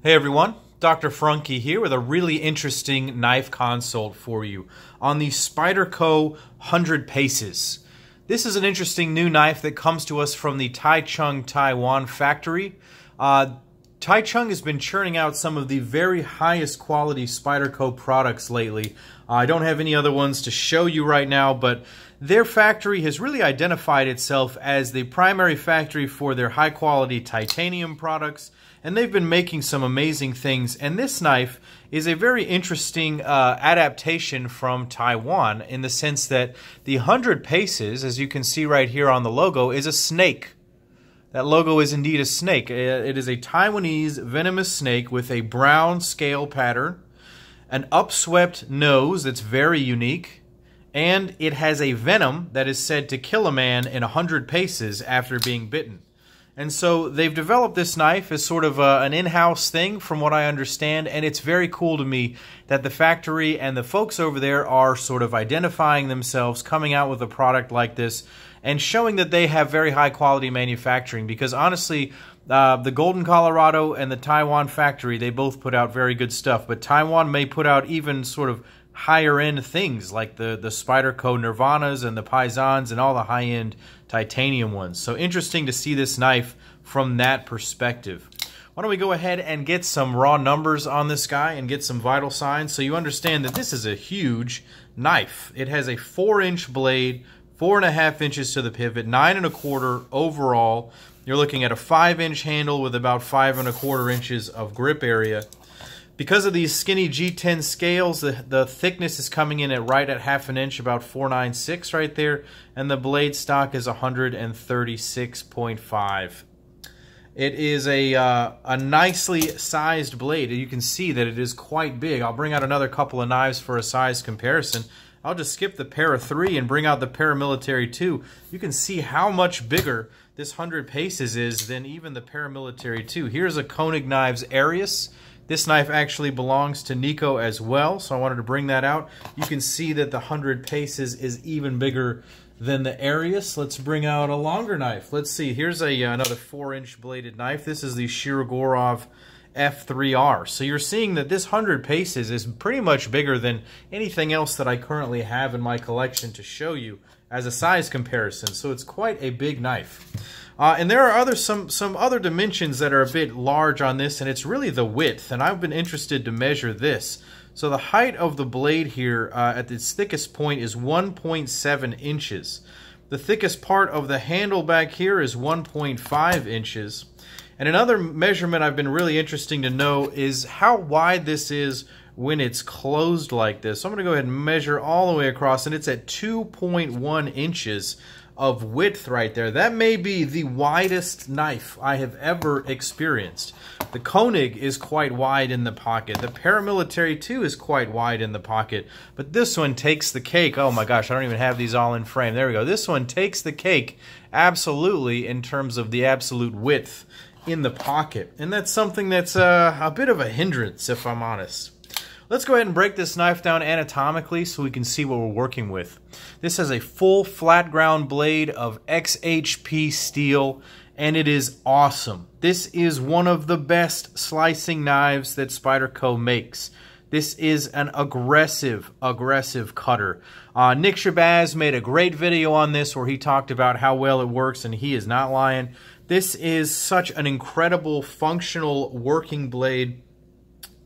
Hey everyone, Dr. Frunke here with a really interesting knife consult for you on the Spyderco 100 Paces. This is an interesting new knife that comes to us from the Taichung, Taiwan factory. Taichung has been churning out some of the very highest quality Spyderco products lately. I don't have any other ones to show you right now, but their factory has really identified itself as the primary factory for their high quality titanium products, and they've been making some amazing things. And this knife is a very interesting adaptation from Taiwan in the sense that the 100 Paces, as you can see right here on the logo, is a snake. That logo is indeed a snake. It is a Taiwanese venomous snake with a brown scale pattern, an upswept nose that's very unique, and it has a venom that is said to kill a man in 100 paces after being bitten. And so they've developed this knife as sort of an in-house thing from what I understand, and it's very cool to me that the factory and the folks over there are sort of identifying themselves, coming out with a product like this, and showing that they have very high quality manufacturing, because honestly, the Golden, Colorado and the Taiwan factory, they both put out very good stuff, but Taiwan may put out even sort of higher end things like the Spyderco Nirvanas and the Paisans and all the high end titanium ones. So interesting to see this knife from that perspective. Why don't we go ahead and get some raw numbers on this guy and get some vital signs so you understand that this is a huge knife. It has a 4-inch blade, 4.5 inches to the pivot, 9 1/4 overall. You're looking at a 5-inch handle with about 5 1/4 inches of grip area. Because of these skinny G10 scales, the thickness is coming in at right at 1/2 inch, about 496 right there, and the blade stock is 136.5. It is a nicely sized blade. You can see that it is quite big. I'll bring out another couple of knives for a size comparison. I'll just skip the Para 3 and bring out the Paramilitary 2. You can see how much bigger this 100 Paces is than even the Paramilitary 2. Here's a Koenig Knives Arius. This knife actually belongs to Nico as well, so I wanted to bring that out. You can see that the 100 Paces is even bigger than the Arius. Let's bring out a longer knife. Let's see, here's another 4-inch bladed knife. This is the Shirogorov F3R. So you're seeing that this 100 Paces is pretty much bigger than anything else that I currently have in my collection to show you as a size comparison. So it's quite a big knife. And there are some other dimensions that are a bit large on this, and it's really the width. And I've been interested to measure this. So the height of the blade here at its thickest point is 1.7 inches. The thickest part of the handle back here is 1.5 inches. And another measurement I've been really interesting to know is how wide this is when it's closed like this. So I'm going to go ahead and measure all the way across, and it's at 2.1 inches of width right there. That may be the widest knife I have ever experienced. The Koenig is quite wide in the pocket. The Paramilitary 2 is quite wide in the pocket. But this one takes the cake. Oh my gosh, I don't even have these all in frame. There we go. This one takes the cake absolutely in terms of the absolute width in the pocket. And that's something that's a bit of a hindrance, if I'm honest. Let's go ahead and break this knife down anatomically so we can see what we're working with. This has a full flat ground blade of XHP steel, and it is awesome. This is one of the best slicing knives that Spyderco makes. This is an aggressive cutter. Nick Shabazz made a great video on this where he talked about how well it works, and he is not lying. This is such an incredible functional working blade.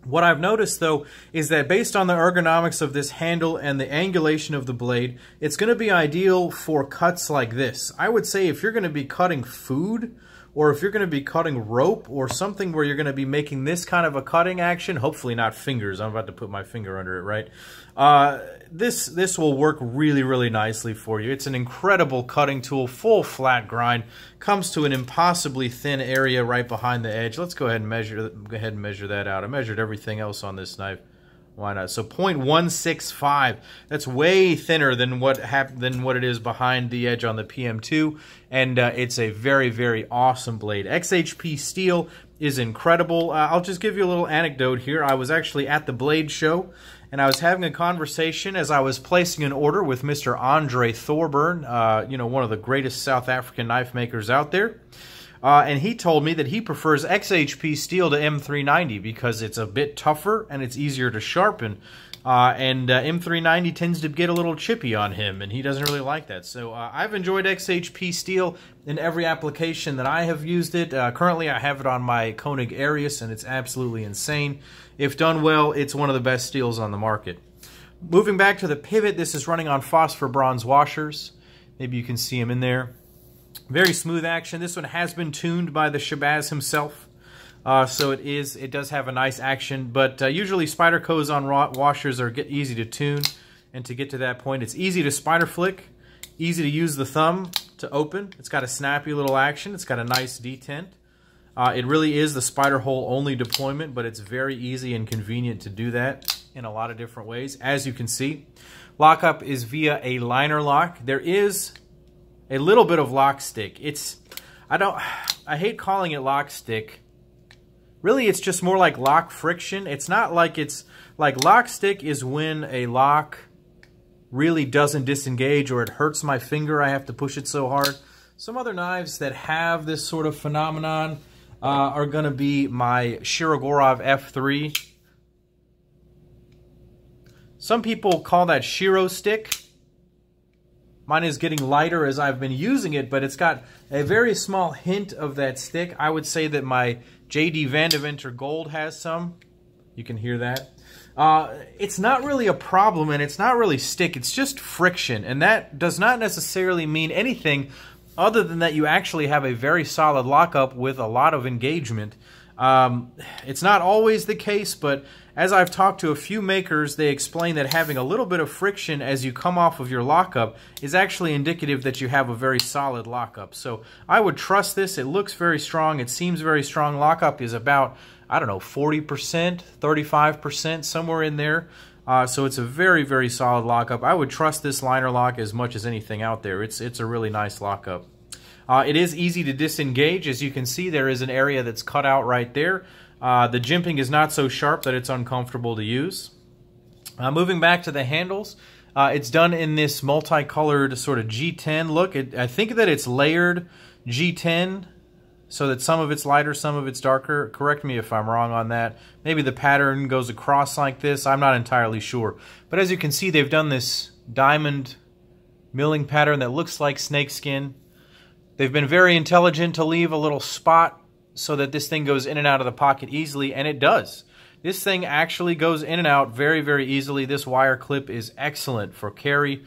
What I've noticed, though, is that based on the ergonomics of this handle and the angulation of the blade, it's going to be ideal for cuts like this. I would say if you're going to be cutting food, or if you're going to be cutting rope, or something where you're going to be making this kind of a cutting action, hopefully not fingers, I'm about to put my finger under it, right? This will work really nicely for you. It's an incredible cutting tool, full flat grind, comes to an impossibly thin area right behind the edge. Let's go ahead and measure that out. I measured everything else on this knife. Why not? So 0.165. That's way thinner than what it is behind the edge on the PM2, and it's a very awesome blade. XHP steel is incredible. I'll just give you a little anecdote here. I was actually at the Blade Show, and I was having a conversation as I was placing an order with Mr. Andre Thorburn, you know, one of the greatest South African knife makers out there. And he told me that he prefers XHP steel to M390 because it's a bit tougher and it's easier to sharpen. M390 tends to get a little chippy on him, and he doesn't really like that. So I've enjoyed XHP steel in every application that I have used it. Currently, I have it on my Koenig Arius, and it's absolutely insane. If done well, it's one of the best steels on the market. Moving back to the pivot, this is running on phosphor bronze washers. Maybe you can see them in there. Very smooth action. This one has been tuned by the Shabazz himself. So it does have a nice action, but usually Spyderco's on washers are easy to tune, and to get to that point, it's easy to spider flick, easy to use the thumb to open. It's got a snappy little action. It's got a nice detent. It really is the spider hole only deployment, but it's very easy and convenient to do that in a lot of different ways. As you can see, lockup is via a liner lock. There is a little bit of lock stick. I hate calling it lock stick. Really, it's just more like lock friction. It's not like lock stick is when a lock really doesn't disengage or it hurts my finger. I have to push it so hard. Some other knives that have this sort of phenomenon are going to be my Shirogorov F3. Some people call that Shiro stick. Mine is getting lighter as I've been using it, but it's got a very small hint of that stick. I would say that my JD Vandeventer Gold has some. You can hear that. It's not really a problem, and it's not really stick. It's just friction, and that does not necessarily mean anything other than that you actually have a very solid lockup with a lot of engagement. It's not always the case, but as I've talked to a few makers, they explain that having a little bit of friction as you come off of your lockup is actually indicative that you have a very solid lockup. So I would trust this. It looks very strong. It seems very strong. Lockup is about, I don't know, 40%, 35%, somewhere in there. So it's a very, very solid lockup. I would trust this liner lock as much as anything out there. It's a really nice lockup. It is easy to disengage. As you can see, there is an area that's cut out right there. The jimping is not so sharp that it's uncomfortable to use. Moving back to the handles, it's done in this multicolored sort of G10 look. I think that it's layered G10 so that some of it's lighter, some of it's darker. Correct me if I'm wrong on that. Maybe the pattern goes across like this. I'm not entirely sure. But as you can see, they've done this diamond milling pattern that looks like snakeskin. They've been very intelligent to leave a little spot so that this thing goes in and out of the pocket easily, and it does. This thing actually goes in and out very, very easily. This wire clip is excellent for carry.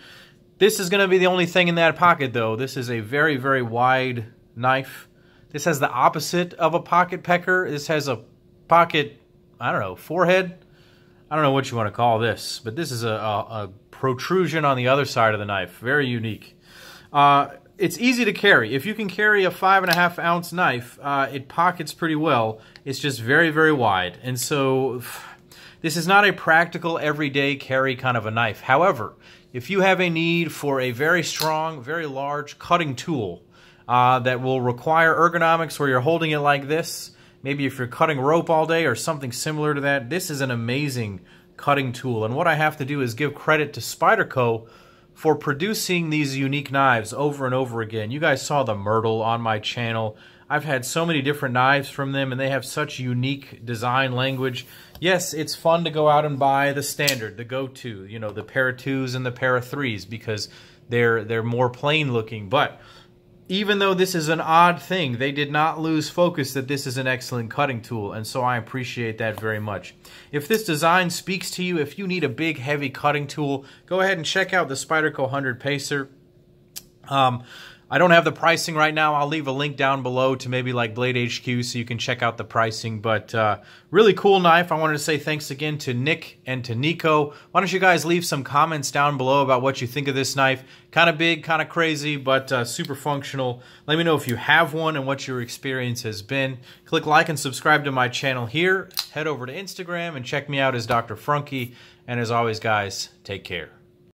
This is going to be the only thing in that pocket, though. This is a very, very wide knife. This has the opposite of a pocket pecker. This has a pocket, I don't know, forehead? I don't know what you want to call this, but this is a protrusion on the other side of the knife. Very unique. It's easy to carry. If you can carry a 5.5 ounce knife, it pockets pretty well. It's just very, very wide. And so this is not a practical everyday carry kind of a knife. However, if you have a need for a very strong, very large cutting tool that will require ergonomics where you're holding it like this, maybe if you're cutting rope all day or something similar to that, this is an amazing cutting tool. And what I have to do is give credit to Spyderco for producing these unique knives over and over again. You guys saw the Myrtle on my channel. I've had so many different knives from them, and they have such unique design language. Yes, it's fun to go out and buy the standard, the go-to, you know, the pair of 2s and the pair of 3s, because they're more plain looking. But even though this is an odd thing, they did not lose focus that this is an excellent cutting tool, and so I appreciate that very much. If this design speaks to you, if you need a big, heavy cutting tool, go ahead and check out the Spyderco 100 Pacer. I don't have the pricing right now. I'll leave a link down below to maybe like Blade HQ so you can check out the pricing. But really cool knife. I wanted to say thanks again to Nick and to Nico. Why don't you guys leave some comments down below about what you think of this knife. Kind of big, kind of crazy, but super functional. Let me know if you have one and what your experience has been. Click like and subscribe to my channel here. Head over to Instagram and check me out as Dr. Frunky. And as always, guys, take care.